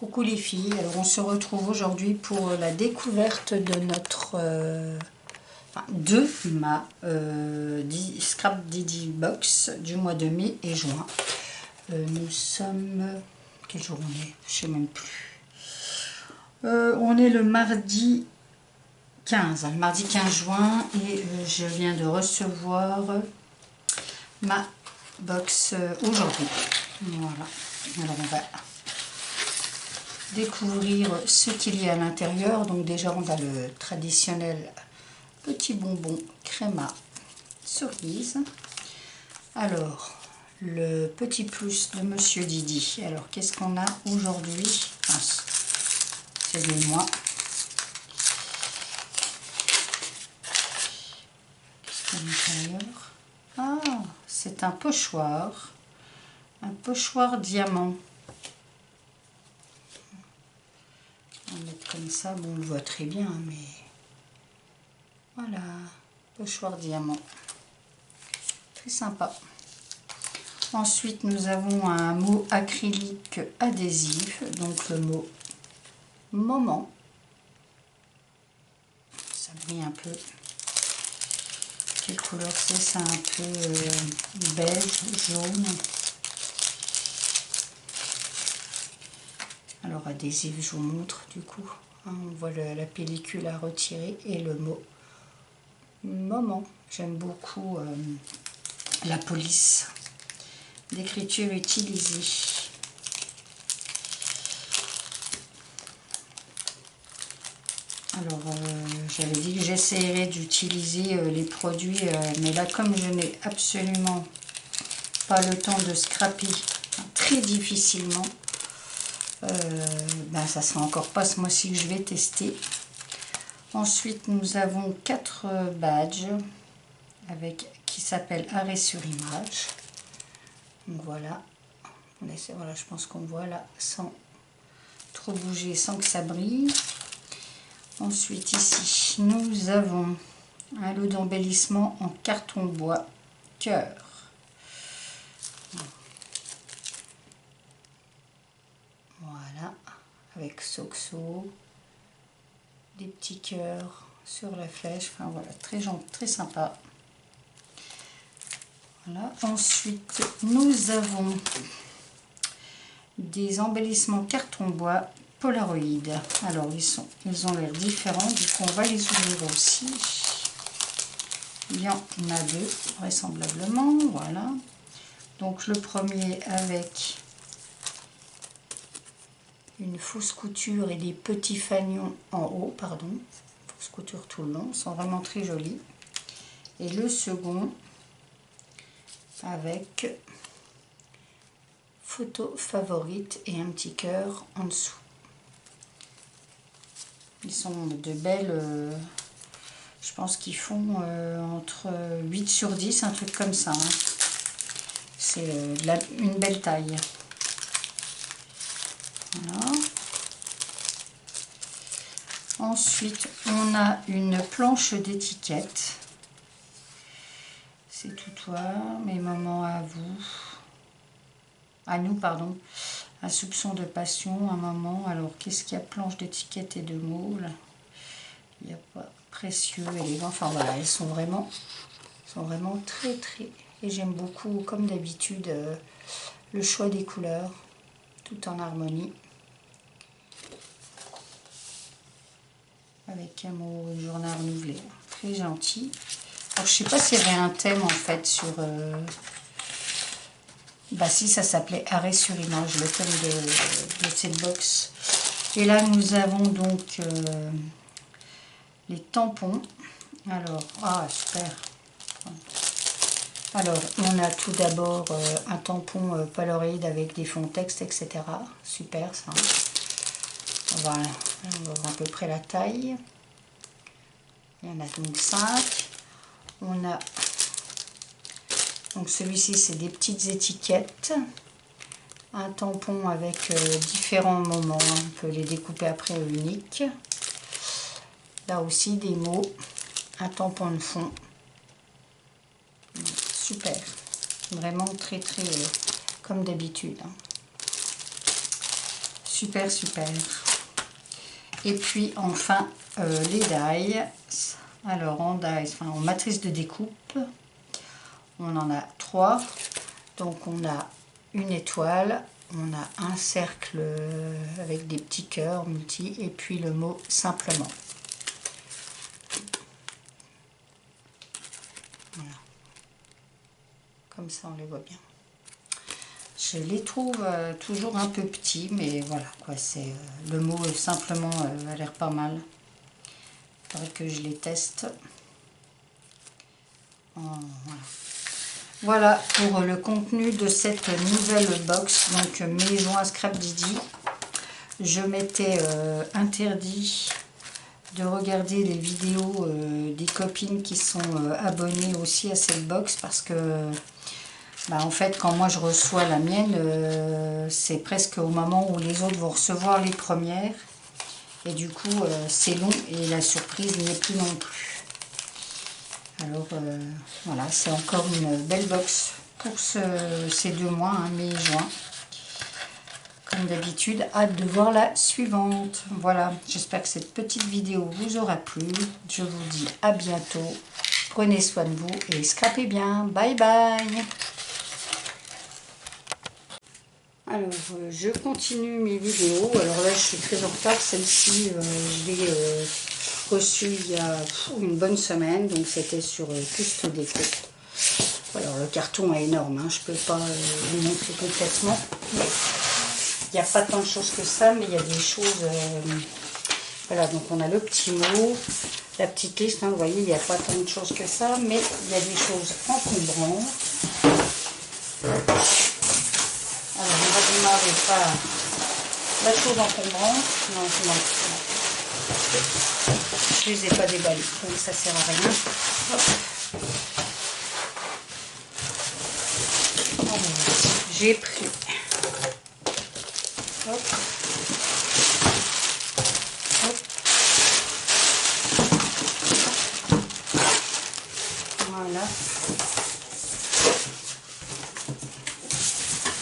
Coucou les filles, alors on se retrouve aujourd'hui pour la découverte de notre de ma Scrap Didi Box du mois de mai et juin. Nous sommes, quel jour on est? Je sais même plus. On est le mardi 15 juin et je viens de recevoir ma box aujourd'hui. Voilà, alors on va découvrir ce qu'il y a à l'intérieur. Donc déjà on a le traditionnel petit bonbon créma cerise. Alors le petit plus de Monsieur Didi. Alors qu'est-ce qu'on a aujourd'hui? C'est de moi. Qu'est-ce qu'il y a à l'intérieur? Ah, c'est un pochoir diamant. On va mettre comme ça, bon on le voit très bien, mais voilà, pochoir diamant, très sympa. Ensuite nous avons un mot acrylique adhésif, donc le mot moment, ça brille un peu. Quelle couleur c'est? C'est un peu beige, jaune. Alors adhésif, je vous montre du coup. On voit la pellicule à retirer et le mot moment. J'aime beaucoup la police d'écriture utilisée. Alors j'avais dit que j'essaierais d'utiliser les produits, mais là comme je n'ai absolument pas le temps de scraper, très difficilement, ça sera encore pas ce mois-ci que je vais tester. Ensuite nous avons 4 badges qui s'appellent arrêt sur image. Donc voilà, voilà, je pense qu'on voit là sans trop bouger, sans que ça brille. Ensuite ici nous avons un lot d'embellissement en carton bois cœur. Voilà, avec Soxo, des petits cœurs sur la flèche, enfin voilà, très gentil, très sympa. Voilà. Ensuite nous avons des embellissements carton bois Polaroid. Alors ils ont l'air différents, du coup on va les ouvrir aussi. Il y en a 2 vraisemblablement, voilà. Donc le premier avec une fausse couture et des petits fanions en haut, pardon, fausse couture tout le long, ils sont vraiment très jolis. Et le second avec photo favorite et un petit cœur en dessous. Ils sont de belles, je pense qu'ils font entre 8 sur 10, un truc comme ça. Hein. C'est une belle taille. Voilà. Ensuite, on a une planche d'étiquette. C'est tout toi, mes moments à vous. À nous, pardon. Un soupçon de passion, un moment. Alors, qu'est-ce qu'il y a? Planche d'étiquette et de mots. Là. Il n'y a pas précieux, élégant. Enfin, voilà, elles sont vraiment très, très... Et j'aime beaucoup, comme d'habitude, le choix des couleurs, tout en harmonie. Avec un mot journal renouvelé. Très gentil. Alors, je sais pas s'il y avait un thème, en fait, sur... si, ça s'appelait arrêt sur image, le thème de cette box. Et là, nous avons donc les tampons. Alors, super. Alors, on a tout d'abord un tampon Polaroid avec des fonds texte, etc. Super, ça. Voilà, on va voir à peu près la taille. Il y en a donc 5. On a... Donc celui-ci, c'est des petites étiquettes. Un tampon avec différents moments. On peut les découper après unique. Là aussi, des mots. Un tampon de fond. Super. Vraiment très, très comme d'habitude. Hein. super super. Et puis enfin les die. Alors en die, enfin en matrice de découpe, on en a 3. Donc on a une étoile, on a un cercle avec des petits cœurs multi et puis le mot simplement. Voilà. Comme ça on les voit bien. Je les trouve toujours un peu petits, mais voilà quoi, c'est le mot simplement a l'air pas mal. Il faudrait que je les teste. Voilà. Voilà pour le contenu de cette nouvelle box, donc mes joints Scrap Didi. Je m'étais interdit de regarder les vidéos des copines qui sont abonnées aussi à cette box parce que en fait quand moi je reçois la mienne, c'est presque au moment où les autres vont recevoir les premières et du coup c'est long et la surprise n'y est plus non plus. Alors voilà, c'est encore une belle box pour ces 2 mois, hein, mai et juin. Comme d'habitude, hâte de voir la suivante. Voilà, j'espère que cette petite vidéo vous aura plu. Je vous dis à bientôt. Prenez soin de vous et scrapez bien. Bye bye. Alors, je continue mes vidéos. Alors là, je suis très en retard. Celle-ci, je l'ai reçue il y a une bonne semaine. Donc, c'était sur Custo Déco. Alors, le carton est énorme. Hein, je ne peux pas vous montrer complètement. Mais il n'y a pas tant de choses que ça, mais il y a des choses... voilà, donc on a le petit mot, la petite liste. Hein, vous voyez, il n'y a pas tant de choses que ça, mais il y a des choses encombrantes. Alors, on va démarrer par la chose encombrante. Non, non. Je ne les ai pas déballées, donc ça ne sert à rien. J'ai pris. Hop. Hop. Voilà.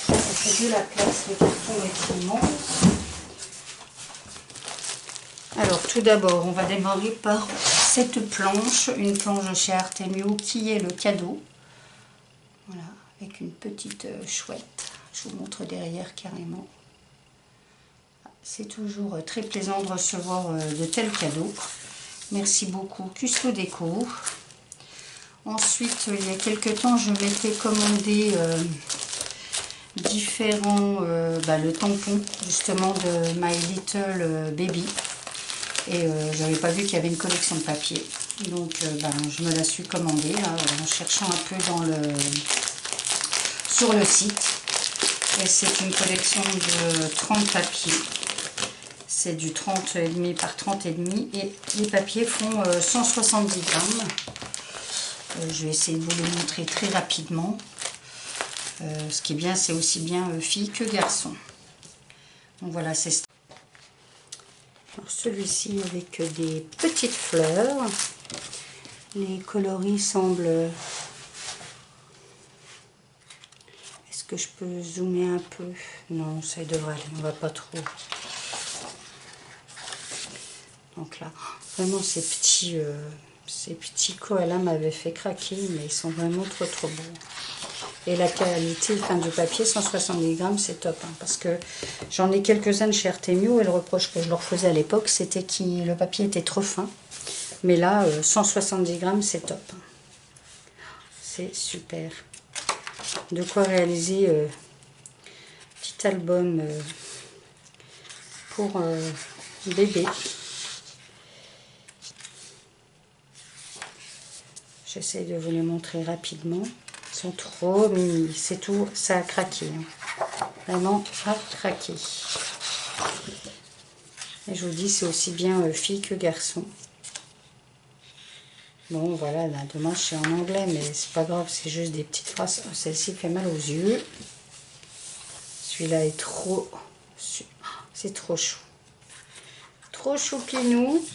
Ça fait de la place, le carton est immense. Alors tout d'abord, on va démarrer par cette planche, une planche chez Artemio qui est le cadeau. Voilà, avec une petite chouette. Je vous montre derrière carrément. C'est toujours très plaisant de recevoir de tels cadeaux. Merci beaucoup Custo Déco. Ensuite, il y a quelques temps, je m'étais commandé différents, le tampon justement de My Little Baby. Et je n'avais pas vu qu'il y avait une collection de papier. Donc je me la suis commandée là, en cherchant un peu sur le site. Et c'est une collection de 30 papiers. C'est du 30,5 par 30,5 et les papiers font 170 grammes. Je vais essayer de vous les montrer très rapidement. Ce qui est bien, c'est aussi bien fille que garçon. Donc voilà, c'est ça. Celui-ci avec des petites fleurs. Les coloris semblent... Est-ce que je peux zoomer un peu? Non, ça devrait aller, on va pas trop. Donc là, vraiment ces petits koalas m'avaient fait craquer, mais ils sont vraiment trop beaux. Et la qualité du papier, 170 grammes, c'est top. Hein, parce que j'en ai quelques-uns de chez Artemio et le reproche que je leur faisais à l'époque, c'était que le papier était trop fin. Mais là, 170 grammes, c'est top. Hein. C'est super. De quoi réaliser petit album pour bébé. J'essaie de vous les montrer rapidement. Ils sont trop mimi. C'est tout, ça a craqué. Hein. Vraiment, ça a craqué. Et je vous dis, c'est aussi bien fille que garçon. Bon, voilà, là, dommage, c'est en anglais, mais c'est pas grave, c'est juste des petites phrases. Celle-ci fait mal aux yeux. Celui-là est trop... C'est trop chou. Trop choupinou.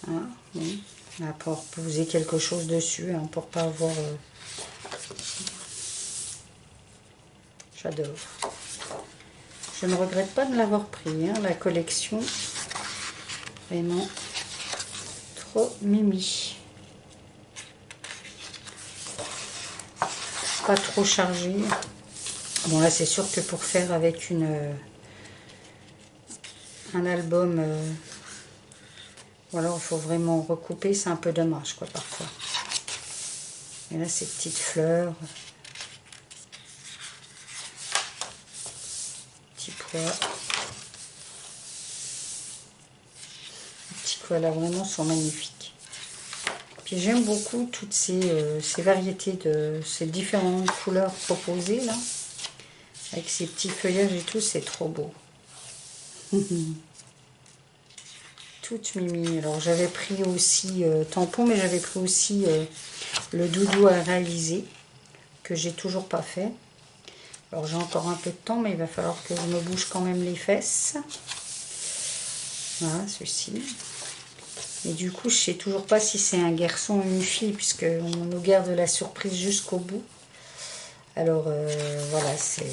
Ah, bon. Là, pour poser quelque chose dessus, hein, pour pas avoir... Je ne regrette pas de l'avoir pris, hein, la collection. Vraiment trop mimi. Pas trop chargé. Bon là c'est sûr que pour faire avec un album, voilà, il faut vraiment recouper, c'est un peu dommage quoi parfois. Et là ces petites fleurs, petits pois, les petits koalas vraiment sont magnifiques. Puis j'aime beaucoup toutes ces variétés de ces différentes couleurs proposées là, avec ces petits feuillages et tout, c'est trop beau. Toute mimi. Alors j'avais pris aussi tampon, mais j'avais pris aussi le doudou à réaliser, que j'ai toujours pas fait. Alors j'ai encore un peu de temps, mais il va falloir que je me bouge quand même les fesses. Voilà, ceci. Et du coup, je sais toujours pas si c'est un garçon ou une fille, puisqu'on nous garde la surprise jusqu'au bout. Alors voilà, c'est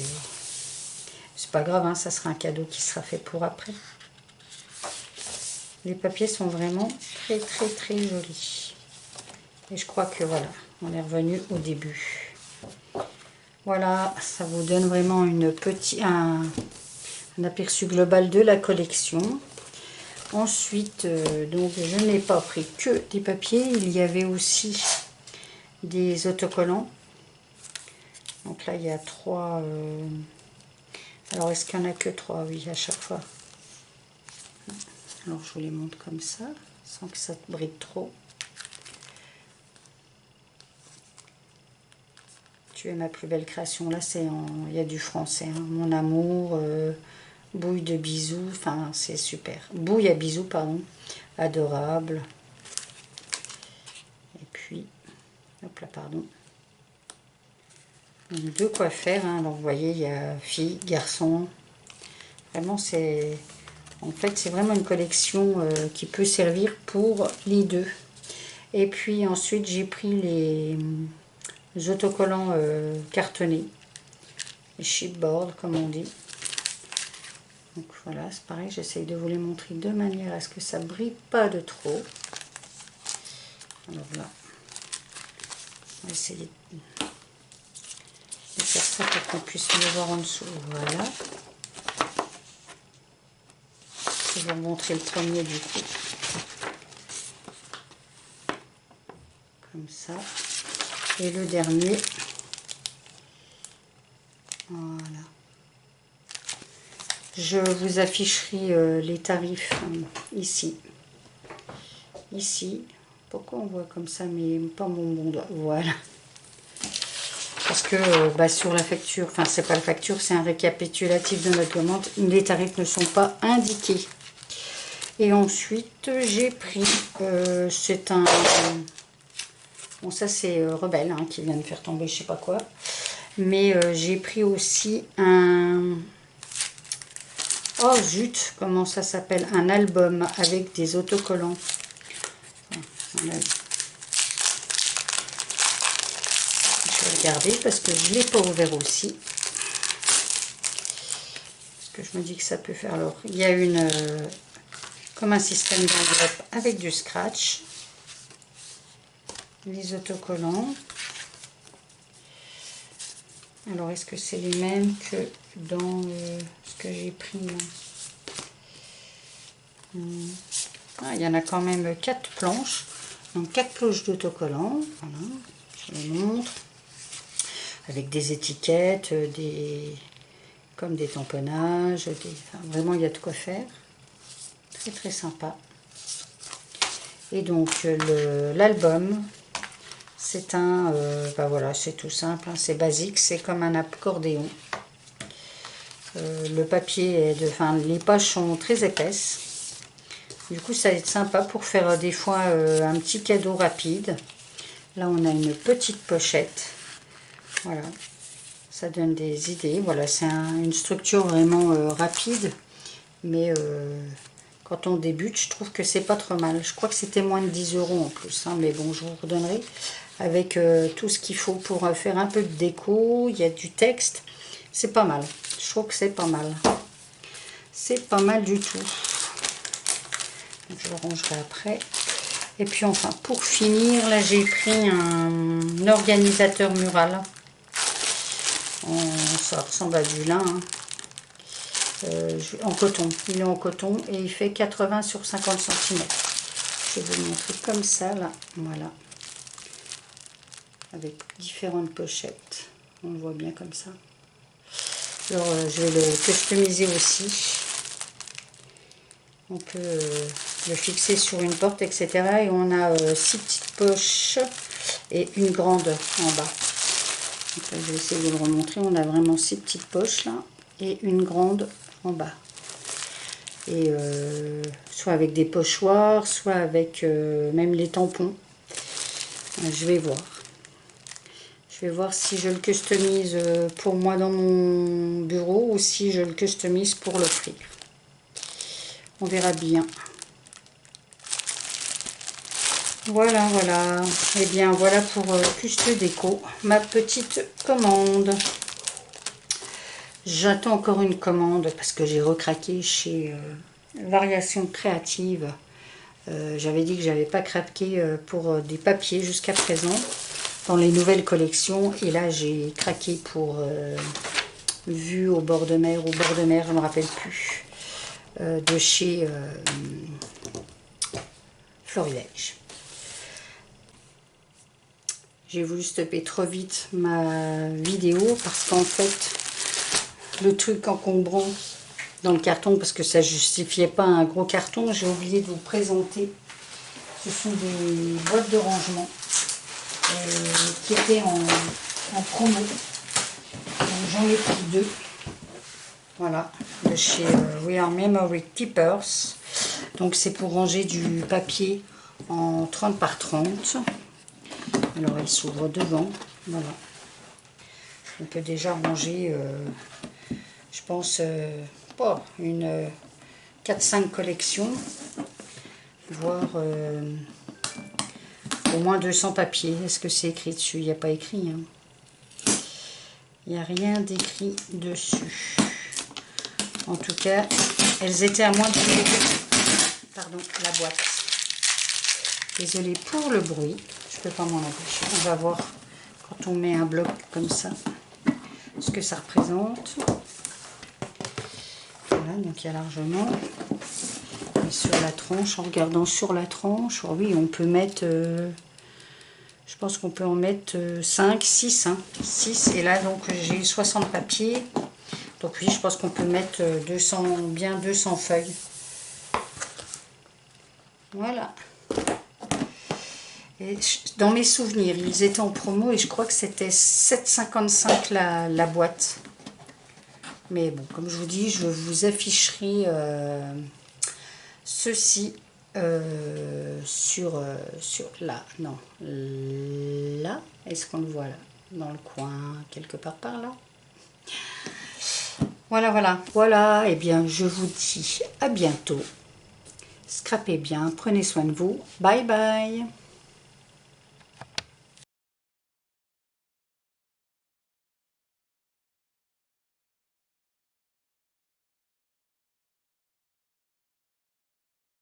pas grave, hein, ça sera un cadeau qui sera fait pour après. Les papiers sont vraiment très très très jolis. Et je crois que voilà, on est revenu au début. Voilà, ça vous donne vraiment un aperçu global de la collection. Ensuite, donc je n'ai pas pris que des papiers, il y avait aussi des autocollants. Donc là, il y a 3. Alors, est-ce qu'il n'y en a que 3? Oui, à chaque fois. Alors, je vous les montre comme ça, sans que ça brille trop. Tu es ma plus belle création. Là, il y a du français. Hein. Mon amour, bouille de bisous. Enfin, c'est super. Bouille à bisous, pardon. Adorable. Et puis, hop là, pardon. De quoi faire. Hein. Donc, vous voyez, il y a fille, garçon. Vraiment, c'est... En fait, c'est vraiment une collection qui peut servir pour les deux. Et puis, ensuite, j'ai pris les autocollants cartonnés. Les chipboard, comme on dit. Donc, voilà, c'est pareil. J'essaye de vous les montrer de manière à ce que ça ne brille pas de trop. Alors là, on va essayer de faire ça pour qu'on puisse le voir en dessous. Voilà. Je vais vous montrer le premier du coup. Comme ça. Et le dernier. Voilà. Je vous afficherai les tarifs ici. Ici. Pourquoi on voit comme ça, mais pas mon bon doigt. Voilà. Parce que sur la facture, enfin c'est pas la facture, c'est un récapitulatif de notre commande. Les tarifs ne sont pas indiqués. Et ensuite, j'ai pris, c'est un... Bon, ça c'est Rebelle hein, qui vient de faire tomber je sais pas quoi. Mais j'ai pris aussi un... Oh zut, comment ça s'appelle? Un album avec des autocollants. Je vais regarder parce que je ne l'ai pas ouvert aussi. Parce que je me dis que ça peut faire... Alors, il y a comme un système d'enveloppe avec du scratch. Les autocollants. Alors, est-ce que c'est les mêmes que dans ce que j'ai pris là? Ah, il y en a quand même 4 planches. Donc, 4 planches d'autocollants. Voilà, je les montre. Avec des étiquettes, comme des tamponnages. Enfin, vraiment, il y a de quoi faire. Très, très sympa. Et donc, l'album... C'est un, voilà, c'est tout simple, hein, c'est basique, c'est comme un accordéon. Le papier est les pages sont très épaisses. Du coup, ça va être sympa pour faire des fois un petit cadeau rapide. Là, on a une petite pochette. Voilà, ça donne des idées. Voilà, c'est une structure vraiment rapide, mais quand on débute, je trouve que c'est pas trop mal. Je crois que c'était moins de 10 € en plus, hein, mais bon, je vous redonnerai. Avec tout ce qu'il faut pour faire un peu de déco, il y a du texte, c'est pas mal. Je trouve que c'est pas mal. C'est pas mal du tout. Donc, je le rangerai après. Et puis enfin, pour finir, là j'ai pris un organisateur mural. Ça ressemble à du lin. Hein. En coton. Il est en coton et il fait 80 sur 50 cm. Je vais vous montrer comme ça, là. Voilà. Avec différentes pochettes. On le voit bien comme ça. Alors, je vais le customiser aussi. On peut le fixer sur une porte, etc. Et on a 6 petites poches et une grande en bas. Donc, je vais essayer de le remontrer. On a vraiment 6 petites poches là et une grande en bas. Et soit avec des pochoirs, soit avec même les tampons. Je vais voir. Je vais voir si je le customise pour moi dans mon bureau ou si je le customise pour l'offrir. On verra bien. Voilà, voilà. Et bien voilà pour Custe Déco, ma petite commande. J'attends encore une commande parce que j'ai recraqué chez Variations Créatives. J'avais dit que j'avais pas craqué pour des papiers jusqu'à présent dans les nouvelles collections. Et là, j'ai craqué pour Vue au bord de mer, je ne me rappelle plus, de chez Florilège. J'ai voulu stopper trop vite ma vidéo parce qu'en fait, le truc encombrant dans le carton, parce que ça ne justifiait pas un gros carton, j'ai oublié de vous présenter. Ce sont des boîtes de rangement qui étaient en promo. J'en ai pris 2. Voilà, de chez We Are Memory Keepers. Donc c'est pour ranger du papier en 30 par 30. Alors elle s'ouvre devant. Voilà. On peut déjà ranger, je pense, une 4-5 collections, voire au moins 200 papiers. Est-ce que c'est écrit dessus? Il n'y a pas écrit. Hein. Il n'y a rien d'écrit dessus. En tout cas, elles étaient à moins de 10 €. Pardon, la boîte. Désolée pour le bruit. Je ne peux pas m'en empêcher. On va voir quand on met un bloc comme ça ce que ça représente. Voilà, donc il y a largement. Et sur la tranche, en regardant sur la tranche, oh oui, on peut mettre... je pense qu'on peut en mettre 5, 6. Hein, 6. Et là, donc, j'ai 60 papiers. Donc oui, je pense qu'on peut mettre 200 feuilles. Voilà. Et dans mes souvenirs, ils étaient en promo et je crois que c'était 7,55 la boîte. Mais bon, comme je vous dis, je vous afficherai ceci sur là. Non, là. Est-ce qu'on le voit là? Dans le coin, quelque part par là. Voilà, voilà. Voilà, et bien, je vous dis à bientôt. Scrapez bien, prenez soin de vous. Bye bye.